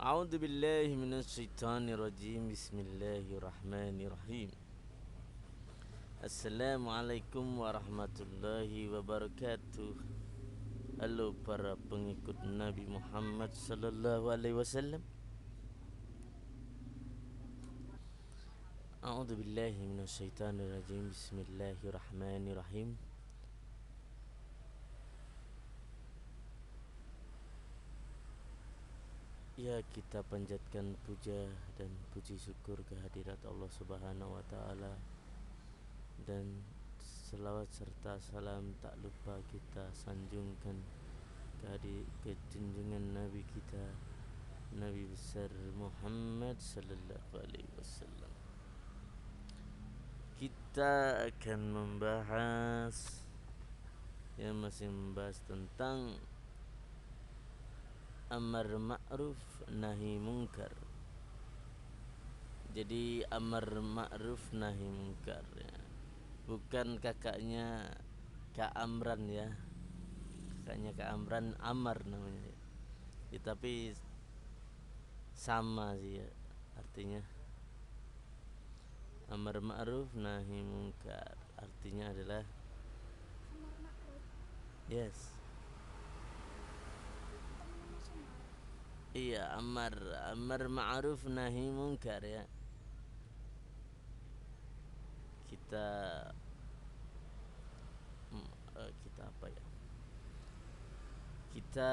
A'udzu billahi minasyaitonir rajim. Bismillahirrahmanirrahim. Assalamualaikum warahmatullahi wabarakatuh. Halo para pengikut Nabi Muhammad sallallahu alaihi wasallam. A'udzu billahi minasyaitonir rajim. Bismillahirrahmanirrahim. Ya, kita panjatkan puja dan puji syukur kehadirat Allah Subhanahu wa taala, dan selawat serta salam tak lupa kita sanjungkan ke junjungan Nabi kita, Nabi besar Muhammad sallallahu alaihi wasallam. Kita akan masih membahas tentang amar ma'ruf nahi mungkar. Jadi amar ma'ruf nahi mungkar ya. Bukan kakaknya Kak Amran ya. Kakaknya Kak Amran Amar namanya ya, tapi sama sih ya artinya. Amar ma'ruf nahi mungkar artinya adalah yes. Iya, amar ma'ruf nahi mungkar ya. Kita kita apa ya? Kita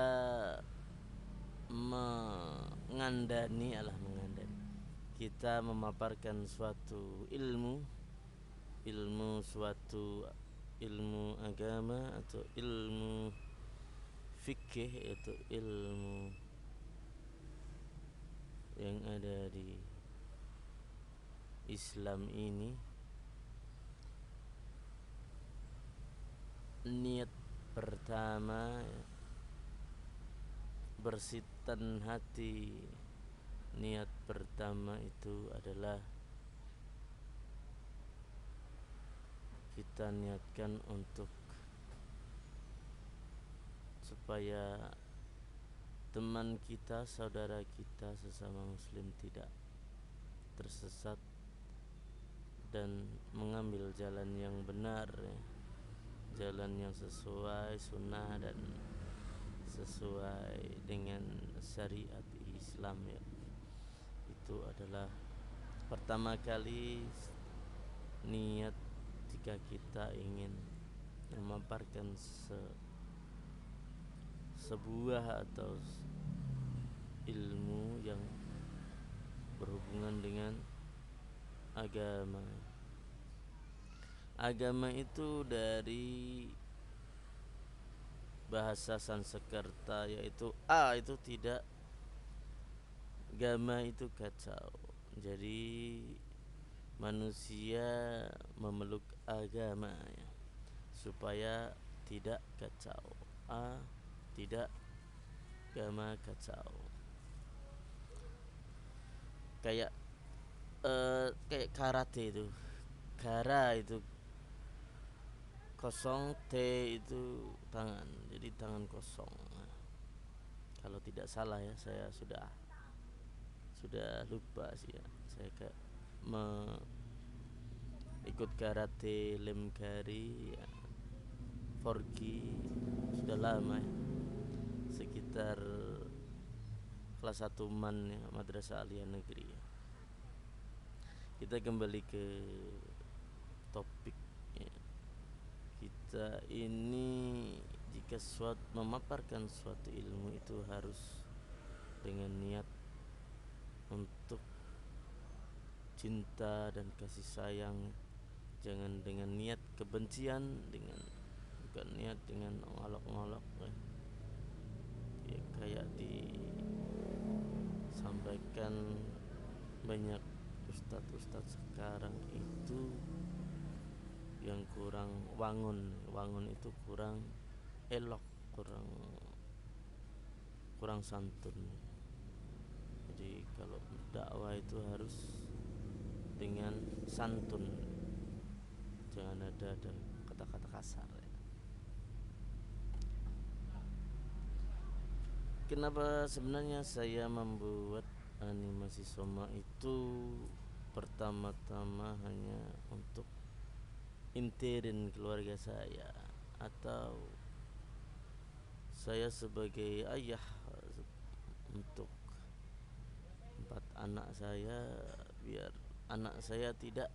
mengandani. Kita memaparkan suatu suatu ilmu agama atau ilmu fikih, yaitu ilmu yang ada di Islam ini. Niat pertama, bersihkan hati. Niat pertama itu adalah kita niatkan untuk supaya teman kita, saudara kita, sesama muslim tidak tersesat dan mengambil jalan yang benar ya. Jalan yang sesuai sunnah dan sesuai dengan syariat Islam ya. Itu adalah pertama kali niat jika kita ingin memaparkan sebuah atau ilmu yang berhubungan dengan agama. Agama itu dari bahasa Sanskerta, yaitu itu tidak, agama itu kacau. Jadi manusia memeluk agama ya, supaya tidak kacau. Tidak, agama kacau. Kayak karate itu. Kara itu kosong, T itu tangan, jadi tangan kosong. Kalau tidak salah ya, saya sudah lupa sih ya. Saya ikut karate lemkari ya, Forgi sudah lama ya, sekitar kelas 1 MAN ya, Madrasah Aliyah Negeri ya. Kita kembali ke topik ya. Kita ini jika memaparkan suatu ilmu itu harus dengan niat untuk cinta dan kasih sayang, jangan dengan niat kebencian, bukan niat dengan ngolok-ngolok ya, kayak disampaikan banyak ustadz sekarang itu yang kurang wangun itu kurang elok, kurang santun. Jadi kalau dakwah itu harus dengan santun, jangan ada kata-kata kasar ya. Kenapa sebenarnya saya membuat animasi Soma itu pertama-tama hanya untuk inti dan keluarga saya, atau saya sebagai ayah untuk 4 anak saya, biar anak saya tidak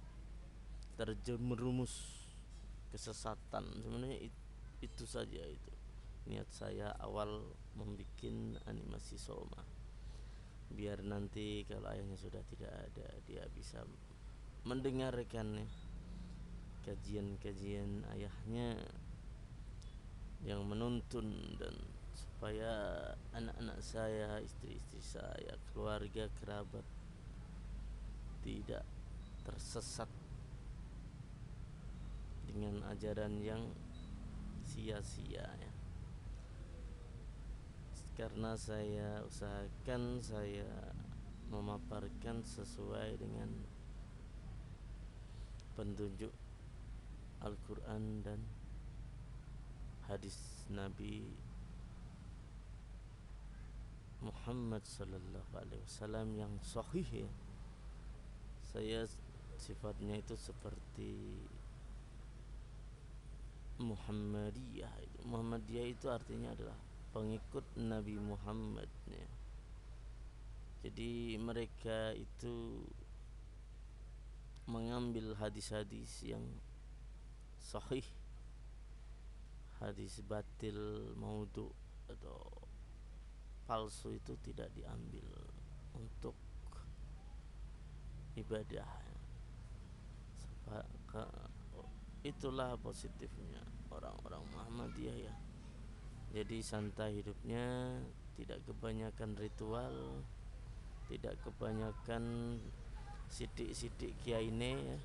terjerumus kesesatan. Sebenarnya itu saja itu niat saya awal membuat animasi Soma, biar nanti kalau ayahnya sudah tidak ada, dia bisa mendengarkan kajian-kajian ayahnya yang menuntun, dan supaya anak-anak saya, istri-istri saya, keluarga kerabat tidak tersesat dengan ajaran yang sia-sia ya. Karena saya usahakan saya memaparkan sesuai dengan petunjuk Al-Quran dan hadis Nabi Muhammad sallallahu alaihi wasallam yang sahih ya. Saya sifatnya itu seperti Muhammadiyah. Muhammadiyah itu artinya adalah pengikut Nabi Muhammad ya. Jadi mereka itu mengambil hadis-hadis yang sahih, hadis batil, maudhu atau palsu itu tidak diambil untuk ibadah. Itulah positifnya orang-orang Muhammadiyah ya. Jadi santai hidupnya, tidak kebanyakan ritual, tidak kebanyakan sidik-sidik kiaine ya.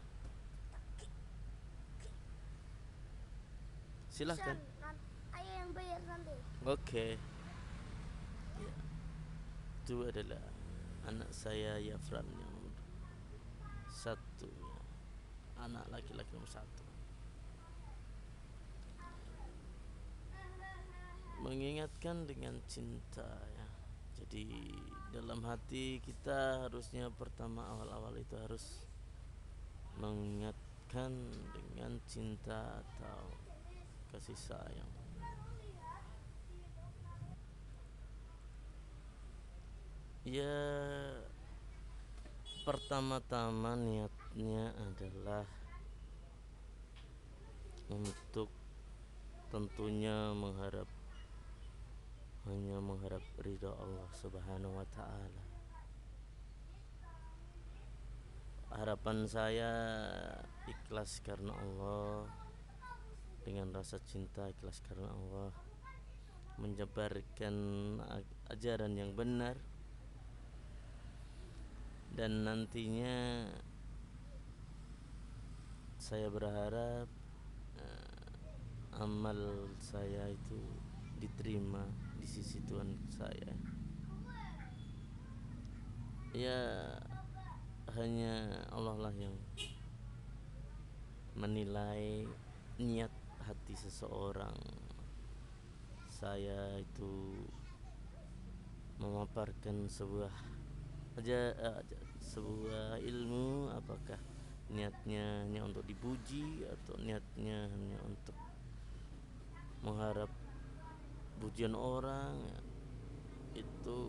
Silahkan. Ayah yang bayar nanti. Oke. Ya. Itu adalah anak saya Yafran yang nomor 1 ya. Anak laki-laki nomor 1. Mengingatkan dengan cinta ya. Jadi dalam hati kita harusnya pertama awal-awal itu harus mengingatkan dengan cinta atau kasih sayang. Ya, pertama-tama niatnya adalah untuk tentunya hanya mengharap ridha Allah Subhanahu wa taala. Harapan saya ikhlas karena Allah, dengan rasa cinta ikhlas karena Allah, menyebarkan ajaran yang benar, dan nantinya saya berharap amal saya itu diterima di sisi Tuhan saya. Ya, hanya Allah lah yang menilai niat hati seseorang. Saya itu memaparkan sebuah ilmu, apakah niatnya hanya untuk dipuji atau niatnya hanya untuk mengharap pujian orang ya, itu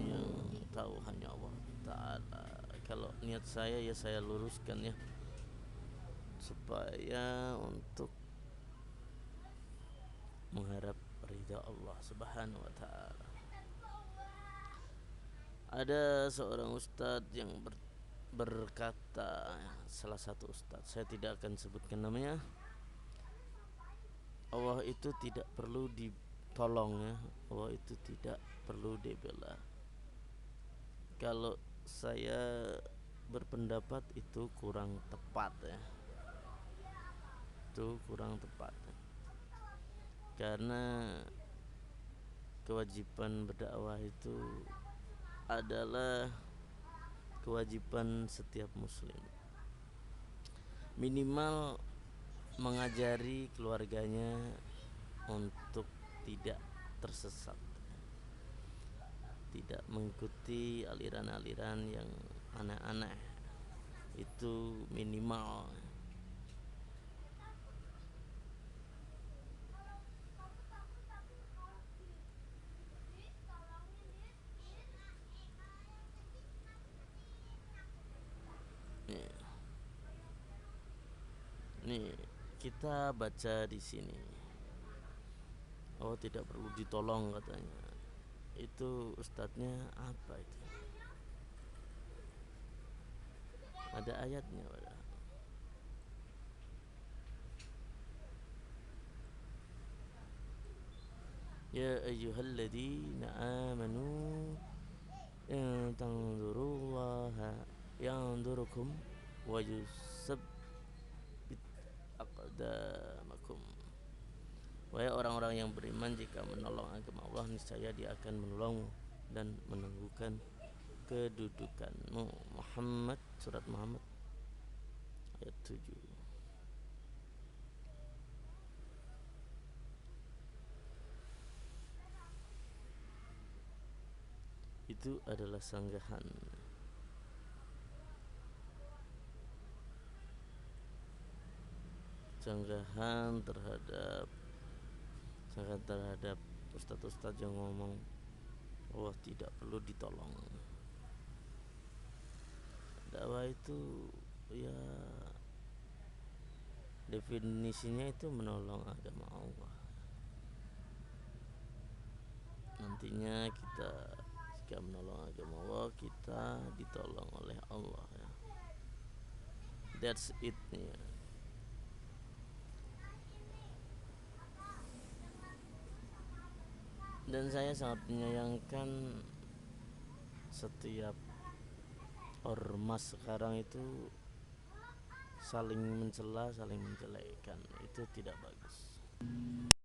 yang tahu hanya Allah Ta'ala. Kalau niat saya ya saya luruskan ya, supaya untuk mengharap ridha Allah Subhanahu wa taala. Ada seorang ustadz yang berkata, salah satu ustadz, saya tidak akan sebutkan namanya, Allah itu tidak perlu ditolong ya, Allah itu tidak perlu dibela. Kalau saya berpendapat itu kurang tepat ya, itu kurang tepat ya. Karena kewajiban berdakwah itu adalah kewajiban setiap muslim, minimal mengajari keluarganya untuk tidak tersesat. tidak mengikuti aliran-aliran yang aneh-aneh, itu minimal. Nih, kita baca di sini. Oh, tidak perlu ditolong katanya. Itu ustadznya apa itu? Ada ayatnya padahal. Ya ayyuhalladzina amanu in tanzurullaha yanzurukum wa yusabbit aqdamakum. Wahai orang-orang yang beriman, jika menolong agama Allah, niscaya Dia akan menolongmu dan menangguhkan kedudukanmu. Muhammad, surat Muhammad ayat 7. Itu adalah sanggahan terhadap ustadz-ustadz yang ngomong Allah tidak perlu ditolong. Dakwah itu ya definisinya itu menolong agama Allah. Nantinya kita jika menolong agama Allah, kita ditolong oleh Allah ya. That's it ya. Dan saya sangat menyayangkan setiap ormas sekarang itu saling mencela, saling menjelekan. Itu tidak bagus.